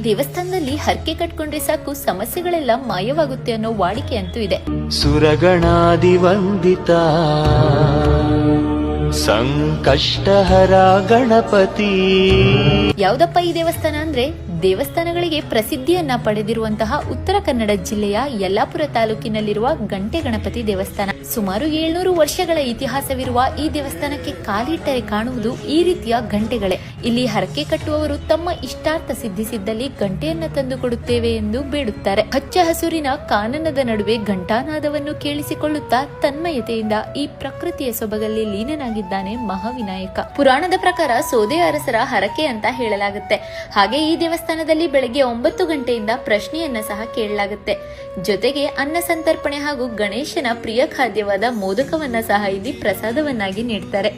ದೇವಸ್ಥಾನದಲ್ಲಿ ಹರಕೆ ಕಟ್ಕೊಂಡ್ರೆ ಸಾಕು ಸಮಸ್ಯೆಗಳೆಲ್ಲ ಮಾಯವಾಗುತ್ತೆ ಅನ್ನೋ ವಾಡಿಕೆ ಅಂತೂ ಇದೆ. ಸುರಗಣಾದಿ ವಂದಿತ ಸಂಕಷ್ಟಹರ ಗಣಪತಿ. ಯಾವ್ದಪ್ಪ ಈ ದೇವಸ್ಥಾನ ಅಂದ್ರೆ, ದೇವಸ್ಥಾನಗಳಿಗೆ ಪ್ರಸಿದ್ಧಿಯನ್ನ ಪಡೆದಿರುವಂತಹ ಉತ್ತರ ಕನ್ನಡ ಜಿಲ್ಲೆಯ ಯಲ್ಲಾಪುರ ತಾಲೂಕಿನಲ್ಲಿರುವ ಗಂಟೆ ಗಣಪತಿ ದೇವಸ್ಥಾನ. ಸುಮಾರು 700 ವರ್ಷಗಳ ಇತಿಹಾಸವಿರುವ ಈ ದೇವಸ್ಥಾನಕ್ಕೆ ಕಾಲಿಟ್ಟರೆ ಕಾಣುವುದು ಈ ರೀತಿಯ ಗಂಟೆಗಳೇ. ಇಲ್ಲಿ ಹರಕೆ ಕಟ್ಟುವವರು ತಮ್ಮ ಇಷ್ಟಾರ್ಥ ಸಿದ್ಧಿಸಿದ್ದಲ್ಲಿ ಗಂಟೆಯನ್ನ ತಂದು ಕೊಡುತ್ತೇವೆ ಎಂದು ಬೇಡುತ್ತಾರೆ. ಹಚ್ಚ ಹಸುರಿನ ಕಾನನದ ನಡುವೆ ಘಂಟಾನಾದವನ್ನು ಕೇಳಿಸಿಕೊಳ್ಳುತ್ತಾ ತನ್ಮಯತೆಯಿಂದ ಈ ಪ್ರಕೃತಿಯ ಸೊಬಗಲ್ಲಿ ಲೀನನಾಗಿದ್ದಾನೆ ಮಹಾವಿನಾಯಕ. ಪುರಾಣದ ಪ್ರಕಾರ ಸೋದೆ ಅರಸರ ಹರಕೆ ಅಂತ ಹೇಳಲಾಗುತ್ತೆ. ಹಾಗೆ ಈ ದೇವಸ್ಥಾನದಲ್ಲಿ ಬೆಳಗ್ಗೆ 9 ಗಂಟೆಯಿಂದ ಪ್ರಶ್ನೆಯನ್ನ ಸಹ ಕೇಳಲಾಗುತ್ತೆ. ಜೊತೆಗೆ ಅನ್ನ ಸಂತರ್ಪಣೆ ಹಾಗೂ ಗಣೇಶನ ಪ್ರಿಯ ಖಾದ್ಯವಾದ ಮೋದಕವನ್ನ ಸಹ ಇಲ್ಲಿ ಪ್ರಸಾದವನ್ನಾಗಿ ನೀಡ್ತಾರೆ.